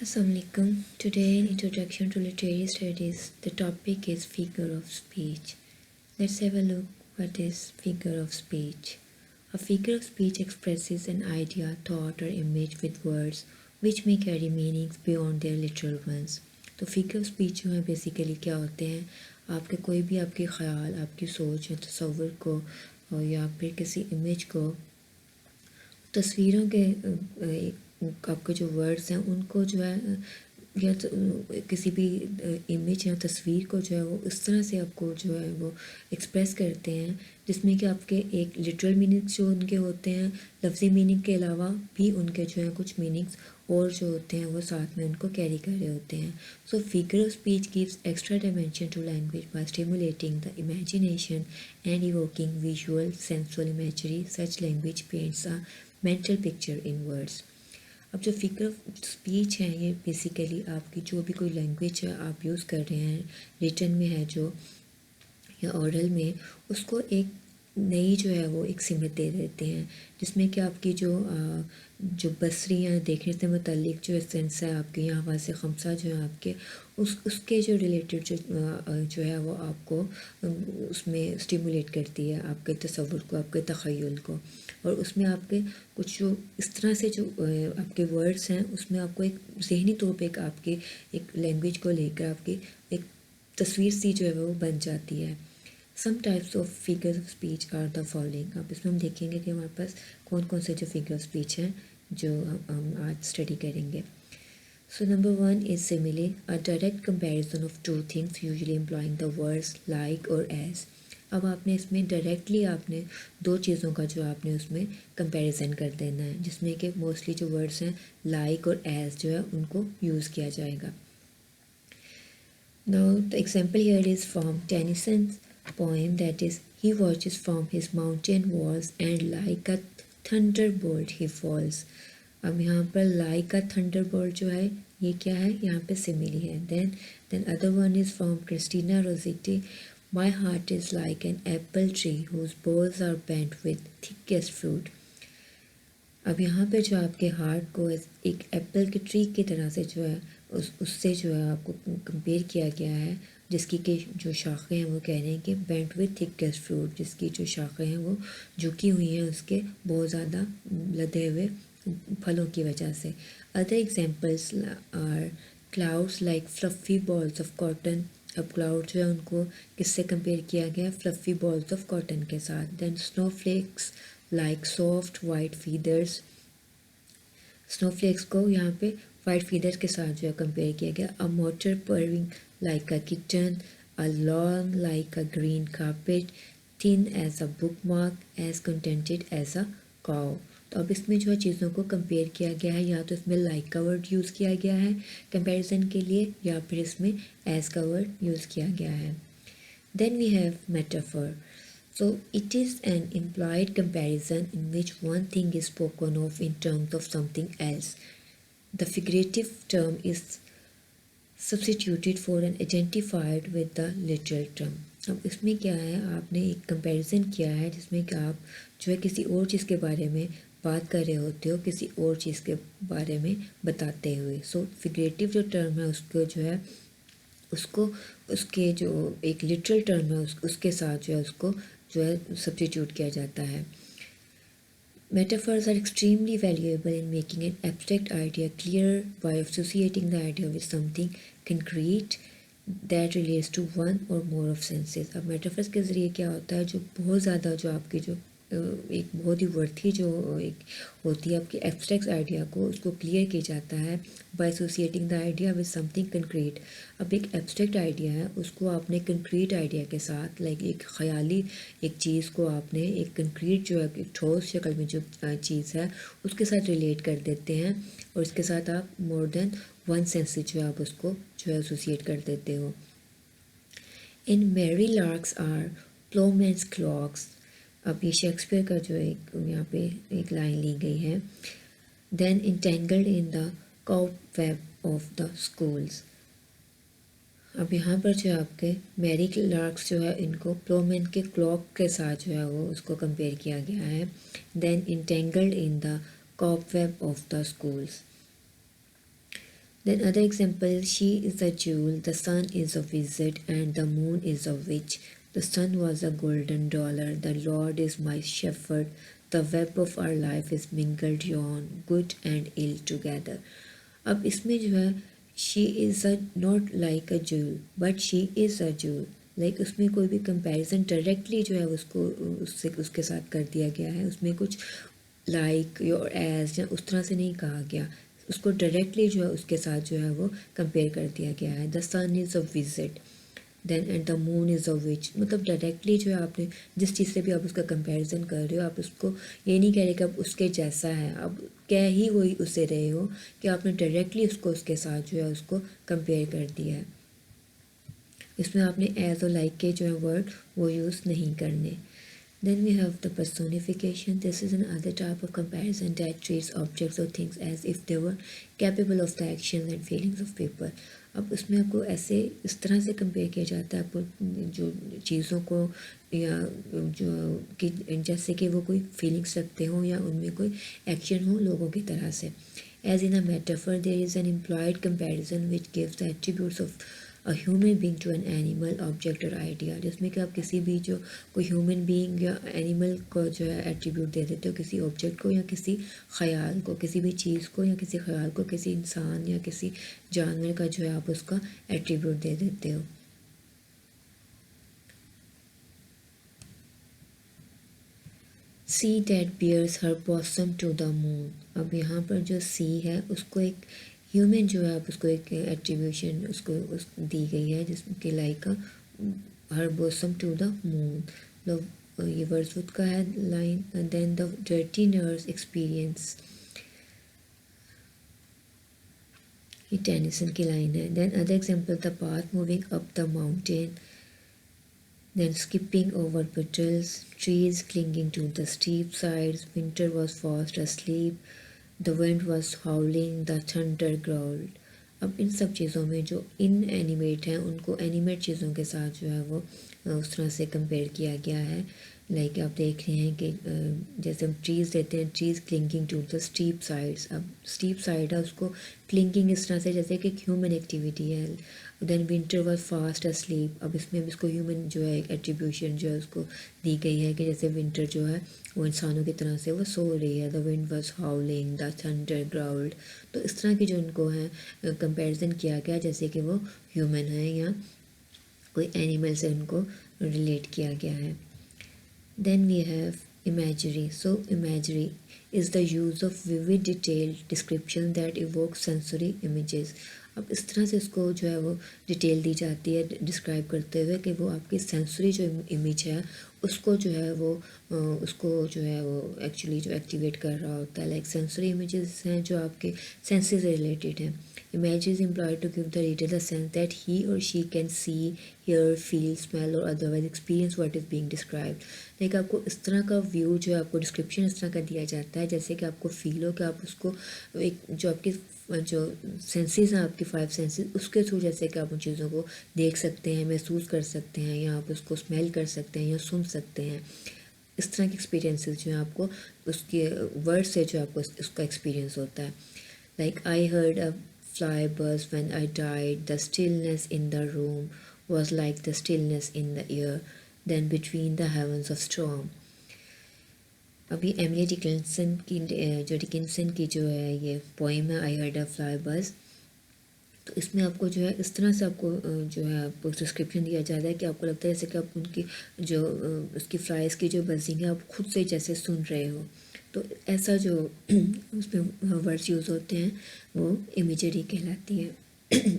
Assalamualaikum. Today in Introduction to Literary Studies, the topic is figure of speech. Let's have a look what is figure of speech. A figure of speech expresses an idea, thought or image with words which may carry meanings beyond their literal ones. तो figure of speech जो है basically क्या होते हैं, आपके कोई भी आपके ख्याल, आपकी सोच या तस्वुर को या फिर किसी इमेज को तस्वीरों के आपके जो वर्ड्स हैं उनको जो है या तो किसी भी इमेज या तस्वीर को जो है वो इस तरह से आपको जो है वो एक्सप्रेस करते हैं जिसमें कि आपके एक लिटरल मीनिंग्स जो उनके होते हैं, लफ्ज़ी मीनिंग के अलावा भी उनके जो है कुछ मीनिंग्स और जो होते हैं वो साथ में उनको कैरी कर रहे होते हैं. So figure of speech gives extra dimension to language by stimulating the imagination and evoking visual sensual imagery. Such language paints a mental picture in words. अब जो फिगर ऑफ स्पीच है ये बेसिकली आपकी जो भी कोई लैंग्वेज है आप यूज़ कर रहे हैं, रिटन में है जो या ऑरल में, उसको एक नई जो है वो एक सिमत दे देते हैं जिसमें कि आपकी जो बसरी या देखने से मुतल्लिक जो सेंस है आपके यहाँ हवा से खमसा जो है आपके उसके जो रिलेटेड जो है वो आपको उसमें स्टिमुलेट करती है आपके तसव्वुर को, आपके तख़य्युल को. और उसमें आपके कुछ जो इस तरह से जो आपके वर्ड्स हैं उसमें आपको एक ज़हनी तौर पे एक आपके एक लैंग्वेज को लेकर आपकी एक तस्वीर सी जो है वो बन जाती है. Some types of figures of speech are the following. अब इसमें हम देखेंगे कि हमारे पास कौन कौन से जो फिगर ऑफ स्पीच हैं जो हम आज स्टडी करेंगे. So number one is simile, a direct comparison of two things usually employing the words like or as. अब आपने इसमें डायरेक्टली आपने दो चीज़ों का जो आपने उसमें कंपैरिजन कर देना है जिसमें कि मोस्टली जो वर्ड्स हैं लाइक और एज जो है उनको यूज़ किया जाएगा. Now the example here is from Tennyson's poem, that is, he watches from his mountain walls and like a thunderbolt he falls. अब यहाँ पर like a thunderbolt जो है ये क्या है, यहाँ पे सिमिली है. Then other one is from Christina Rossetti, my heart is like an apple tree whose boughs are bent with thickest fruit. अब यहाँ पे जो आपके हार्ट को एक एप्पल के ट्री की तरह से जो है उससे जो है आपको कंपेयर किया गया है जिसकी के जो शाखें हैं वो कह रहे हैं कि बेंट विथ थिकेस्ट फ्रूट, जिसकी जो शाखें हैं वो झुकी हुई हैं उसके बहुत ज़्यादा लदे हुए फलों की वजह से. Other examples are clouds like fluffy balls of cotton. अब क्लाउड जो है उनको किससे कंपेयर किया गया, फ्लफ़ी बॉल्स ऑफ कॉटन के साथ. Then snowflakes like soft white feathers. Snowflakes को यहाँ पे वाइट फीदर्स के साथ जो है कंपेयर किया गया. A motor purring like a kitten, a lawn like a green carpet, thin as a bookmark, as contented as a cow. तो अब इसमें जो है चीज़ों को कंपेयर किया गया है, या तो इसमें लाइक का वर्ड यूज़ किया गया है कंपैरिजन के लिए या फिर इसमें एज का वर्ड यूज़ किया गया है. Then we have metaphor. So it is an implied comparison in which one thing is spoken of in terms of something else. The figurative term is substituted for and identified with the literal term. अब इसमें क्या है, आपने एक comparison किया है जिसमें कि आप जो है किसी और चीज़ के बारे में बात कर रहे होते हो किसी और चीज़ के बारे में बताते हुए. सो फिगरेटिव जो टर्म है उसको जो है उसको उसके जो एक लिटरल टर्म है उसके साथ जो है उसको जो है सब्स्टिट्यूट किया जाता है. Metaphors are extremely valuable in making an abstract idea clear by associating the idea with something concrete that relates to one or more of senses. अब मेटाफर्स के ज़रिए क्या होता है, जो बहुत ज़्यादा जो आपकी जो एक बहुत ही वर्थी जो एक होती है आपकी एब्स्ट्रैक्ट आइडिया को उसको क्लियर किया जाता है by associating the idea with something concrete. अब एक एब्स्ट्रैक्ट आइडिया है उसको आपने कंक्रीट आइडिया के साथ लाइक एक ख़याली एक चीज़ को आपने एक कंक्रीट जो है एक ठोस शक्ल में जो चीज़ है उसके साथ रिलेट कर देते हैं और इसके साथ आप मोर देन वन सेंस से जो है आप उसको जो है एसोसिएट कर देते हो. इन मेरी लार्क्स आर प्लोमैन्स क्लॉक्स. अब ये शेक्सपियर का जो एक यहाँ पे एक लाइन ली गई है. Then entangled in the cobweb of the schools. अब यहाँ पर जो आपके मेरी लार्क्स जो है इनको प्लोमैन के क्लॉक के साथ जो है वो उसको कंपेयर किया गया है. Then entangled in the cobweb of the schools. Then other example, she is a jewel, the sun is a wizard, and the moon is a witch. The sun was a golden dollar, the Lord is my shepherd. The web of our life is mingled yon, good and ill together. अब इसमें जो है she is a not like a joule but she is a joule, like उसमें कोई भी comparison directly जो है उसको उससे उसके साथ कर दिया गया है, उसमें कुछ लाइक योर एज या उस तरह से नहीं कहा गया, उसको डायरेक्टली जो है उसके साथ जो है वो कंपेयर कर दिया गया है। The sun is a visit then and the moon is a witch, मतलब डायरेक्टली जो है आपने जिस चीज़ से भी आप उसका कंपैरिजन कर रहे हो, आप उसको ये नहीं कह रहे कि अब उसके जैसा है, अब कह ही वही उसे रहे हो कि आपने डायरेक्टली उसको उसके साथ जो है उसको कंपेयर कर दिया है। इसमें आपने एज और लाइक के जो है वर्ड वो यूज़ नहीं करने। Then we have the personification. This is another type of comparison that treats objects or things as if they were capable of the actions and feelings of people. अब उसमें आपको ऐसे इस तरह से कंपेयर किया जाता है आपको जो चीज़ों को या जो कि जैसे कि वो कोई फीलिंग्स रखते हों या उनमें कोई एक्शन हो लोगों की तरह से। As in a metaphor, there is an implied comparison which gives the attributes of a human being to an animal object और आइडिया, जिसमें कि आप किसी भी जो कोई ह्यूमन बीइंग या एनिमल को जो है एट्रीब्यूट दे देते हो किसी ऑब्जेक्ट को या किसी ख्याल को, किसी भी चीज़ को या किसी ख्याल को, किसी इंसान या किसी जानवर का जो है आप उसका एट्रीब्यूट दे देते हो। Sea that bares her bosom to the moon, अब यहाँ पर जो सी है उसको एक ह्यूमन जो है आप उसको एक एट्रीब्यूशन उसको दी गई है जिसके like her bosom to the moon, मतलब ये वर्ड्सवर्थ का है line. Then the dirty nurse experience, ये टेनिसन की लाइन है। Then other example, the path moving up the mountain, then skipping over puddles, trees clinging to the steep sides, winter was fast asleep, the wind was howling, the thunder growled। अब इन सब चीज़ों में जो इन animate हैं उनको animate चीज़ों के साथ जो है वो उस तरह से कंपेयर किया गया है। लाइक आप देख रहे हैं कि जैसे हम ट्रीज़ देते हैं, trees clinging to the steep sides, अब स्टीप साइड है उसको क्लिंगिंग इस तरह से जैसे कि ह्यूमन एक्टिविटी है। Then winter was fast asleep, अब इसमें भी इसको ह्यूमन जो है एक एट्रीब्यूशन जो है उसको दी गई है कि जैसे विंटर जो है वो इंसानों की तरह से वो सो रही है। The wind was howling, the thunder growled, तो इस तरह की जो उनको है कंपैरिजन किया गया जैसे कि वो ह्यूमन है या कोई एनिमल से उनको रिलेट किया गया है। Then we have imagery. So imagery is the use of vivid detailed description that evoke sensory images। अब इस तरह से इसको जो है वो डिटेल दी जाती है डिस्क्राइब करते हुए कि वो आपकी सेंसरी जो इमेज है उसको जो है वो उसको जो है वो एक्चुअली जो एक्टिवेट कर रहा होता है। लाइक सेंसरी इमेजेस हैं जो आपके सेंसेस से रिलेटेड हैं। Image is employed to give the reader the sense that he or she can see, hear, feel, smell or otherwise experience what is being described। Like आपको इस तरह का view जो है आपको डिस्क्रिप्शन इस तरह का दिया जाता है जैसे कि आपको फील हो कि आप उसको एक जो आपकी जो सेंसेस हैं आपके 5 सेंसेस उसके थ्रू जैसे कि आप उन चीज़ों को देख सकते हैं, महसूस कर सकते हैं या आप उसको स्मेल कर सकते हैं या सुन सकते हैं। इस तरह के एक्सपीरियंसेस जो हैं आपको उसके वर्ड से जो आपको उसका एक्सपीरियंस होता है। Like I heard a fly buzz when I died, the stillness in the room was like the stillness in the air, then between the heavens of storm। अभी एमिली डिकिंसन की जो Dickinson की जो है ये poem है I heard a fly buzz, तो इसमें आपको जो है इस तरह से आपको जो है आपको डिस्क्रिप्शन दिया जाता है कि आपको लगता है जैसे कि आप उनकी जो उसकी फ्लाइज की जो बजिंग है आप खुद से जैसे सुन रहे हो। तो ऐसा जो उसमें वर्ड्स यूज़ होते हैं वो इमेजरी कहलाती है।